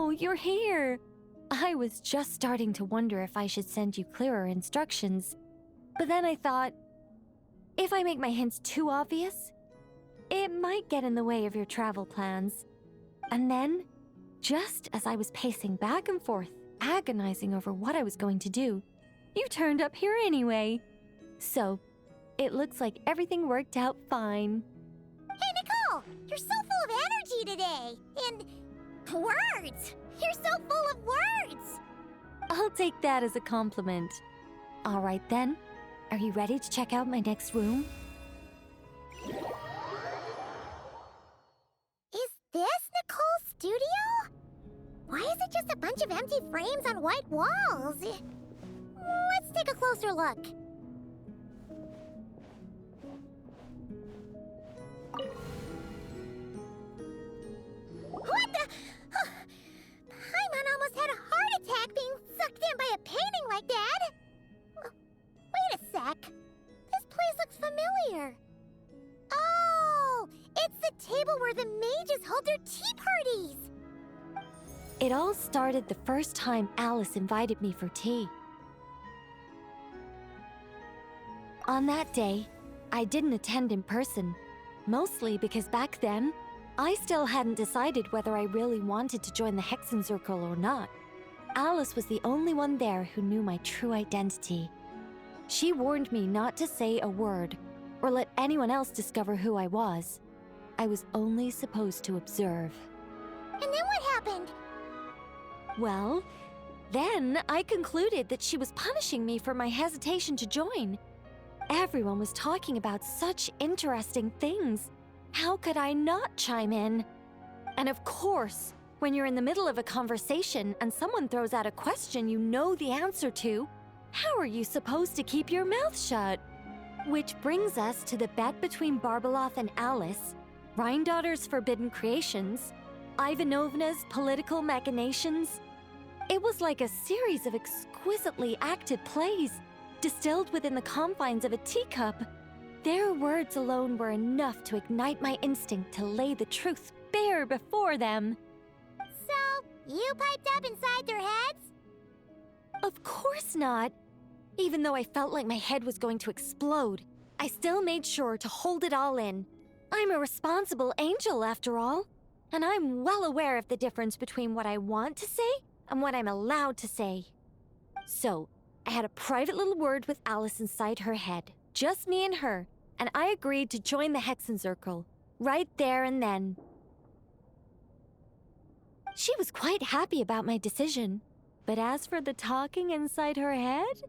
Oh, you're here! I was just starting to wonder if I should send you clearer instructions. But then I thought, if I make my hints too obvious, it might get in the way of your travel plans. And then, just as I was pacing back and forth, agonizing over what I was going to do, you turned up here anyway. So, it looks like everything worked out fine. Hey, Nicole! You're so full of energy today! And words! You're so full of words! I'll take that as a compliment. All right then, are you ready to check out my next room? Is this Nicole's studio? Why is it just a bunch of empty frames on white walls? Let's take a closer look. What the? Paimon almost had a heart attack being sucked in by a painting like that. Wait a sec. This place looks familiar. Oh, it's the table where the mages hold their tea parties. It all started the first time Alice invited me for tea. On that day, I didn't attend in person, mostly because back then, I still hadn't decided whether I really wanted to join the Hexencircle or not. Alice was the only one there who knew my true identity. She warned me not to say a word or let anyone else discover who I was. I was only supposed to observe. And then what happened? Well, then I concluded that she was punishing me for my hesitation to join. Everyone was talking about such interesting things. How could I not chime in? And of course, when you're in the middle of a conversation and someone throws out a question you know the answer to, how are you supposed to keep your mouth shut? Which brings us to the bet between Barbeloth and Alice, Rhindaughter's forbidden creations, Ivanovna's political machinations. It was like a series of exquisitely acted plays, distilled within the confines of a teacup. Their words alone were enough to ignite my instinct to lay the truth bare before them. So, you piped up inside their heads? Of course not. Even though I felt like my head was going to explode, I still made sure to hold it all in. I'm a responsible angel, after all, and I'm well aware of the difference between what I want to say and what I'm allowed to say. So, I had a private little word with Alice inside her head, just me and her, and I agreed to join the Hexencircle, right there and then. She was quite happy about my decision, but as for the talking inside her head,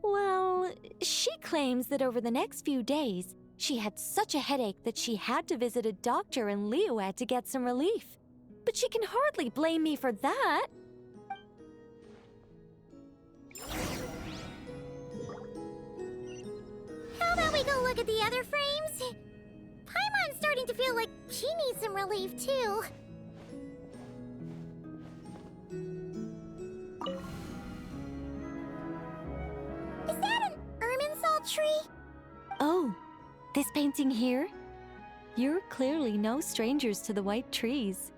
well, she claims that over the next few days, she had such a headache that she had to visit a doctor in Liyue to get some relief. But she can hardly blame me for that. How about we go look at the other frames? Paimon's starting to feel like she needs some relief, too. Is that an Irminsul tree? Oh, this painting here? You're clearly no strangers to the white trees.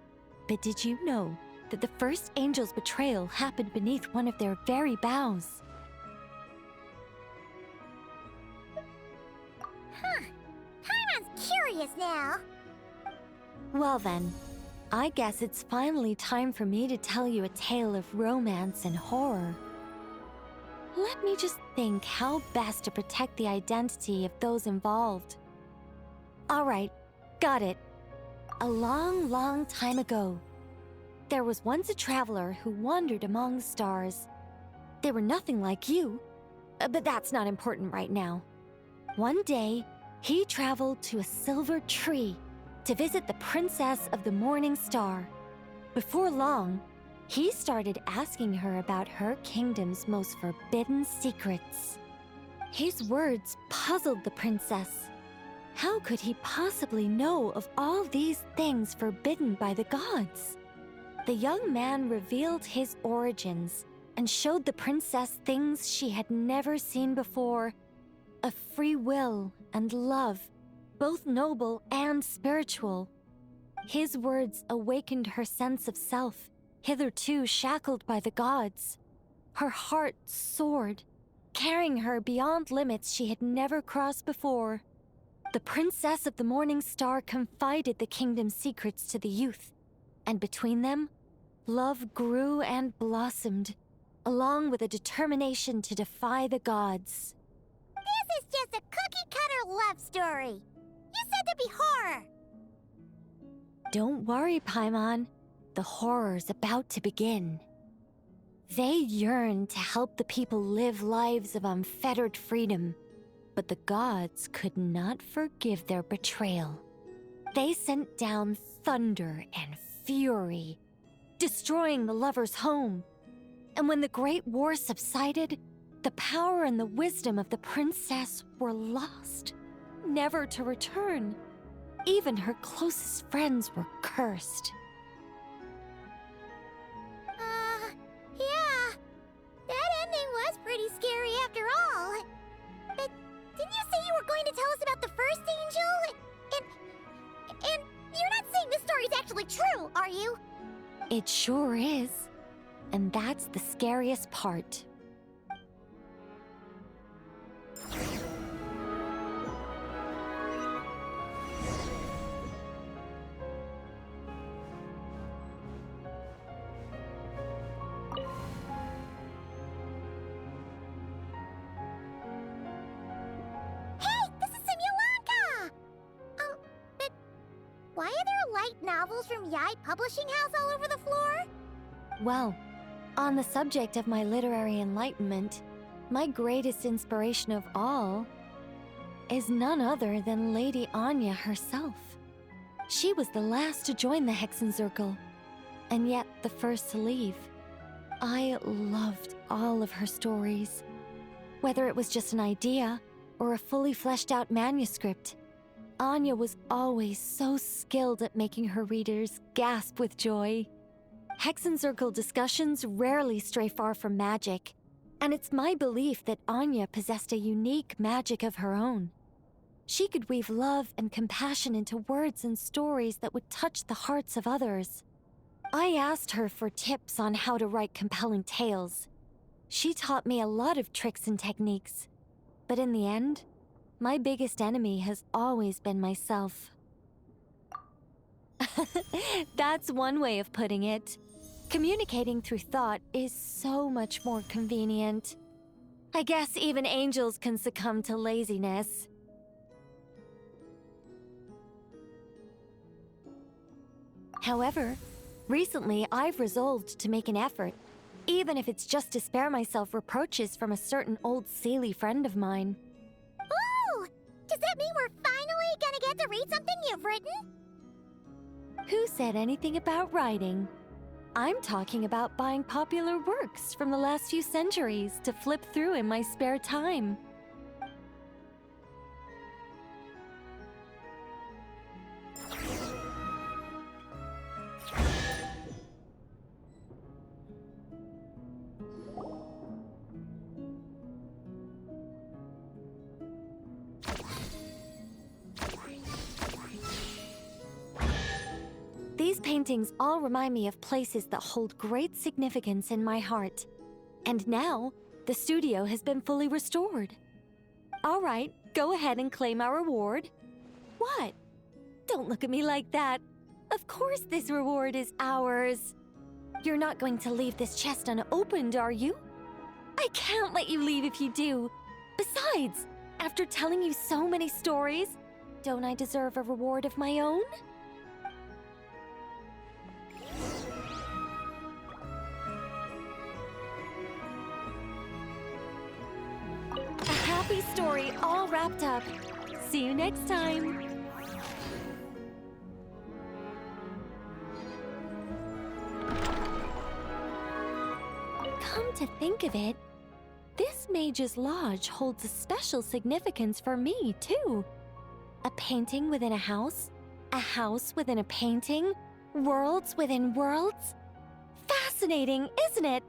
But did you know that the first angel's betrayal happened beneath one of their very boughs? Huh. Paimon's curious now. Well then, I guess it's finally time for me to tell you a tale of romance and horror. Let me just think how best to protect the identity of those involved. All right, got it. A long, long time ago, there was once a traveler who wandered among the stars. They were nothing like you, but that's not important right now. One day, he traveled to a silver tree to visit the princess of the morning star. Before long, he started asking her about her kingdom's most forbidden secrets. His words puzzled the princess. How could he possibly know of all these things forbidden by the gods? The young man revealed his origins and showed the princess things she had never seen before. A free will and love, both noble and spiritual. His words awakened her sense of self hitherto shackled by the gods. Her heart soared, carrying her beyond limits she had never crossed before. The Princess of the Morning Star confided the kingdom's secrets to the youth, and between them, love grew and blossomed, along with a determination to defy the gods. This is just a cookie-cutter love story. You said there'd be horror. Don't worry, Paimon. The horror's about to begin. They yearn to help the people live lives of unfettered freedom, but the gods could not forgive their betrayal. They sent down thunder and fury, destroying the lovers' home. And when the Great War subsided, the power and the wisdom of the princess were lost, never to return. Even her closest friends were cursed. Yeah. That ending was pretty scary after all. But didn't you say you were going to tell us about the first angel? And you're not saying this story's actually true, are you? It sure is. And that's the scariest part. Why are there light novels from Yai Publishing House all over the floor? Well, on the subject of my literary enlightenment, my greatest inspiration of all is none other than Lady Anya herself. She was the last to join the Hexenzirkel, and yet the first to leave. I loved all of her stories, whether it was just an idea or a fully fleshed out manuscript. Anya was always so skilled at making her readers gasp with joy. Hexenzirkel discussions rarely stray far from magic, and it's my belief that Anya possessed a unique magic of her own. She could weave love and compassion into words and stories that would touch the hearts of others. I asked her for tips on how to write compelling tales. She taught me a lot of tricks and techniques, but in the end, my biggest enemy has always been myself. That's one way of putting it. Communicating through thought is so much more convenient. I guess even angels can succumb to laziness. However, recently I've resolved to make an effort, even if it's just to spare myself reproaches from a certain old Seelie friend of mine. Oh! Does that mean we're finally gonna get to read something you've written? Who said anything about writing? I'm talking about buying popular works from the last few centuries to flip through in my spare time. These paintings all remind me of places that hold great significance in my heart. And now, the studio has been fully restored. All right, go ahead and claim our reward. What? Don't look at me like that. Of course this reward is ours. You're not going to leave this chest unopened, are you? I can't let you leave if you do. Besides, after telling you so many stories, don't I deserve a reward of my own? A happy story all wrapped up. See you next time. Come to think of it, this Mage's Lodge holds a special significance for me, too. A painting within a house within a painting, worlds within worlds. Fascinating, isn't it?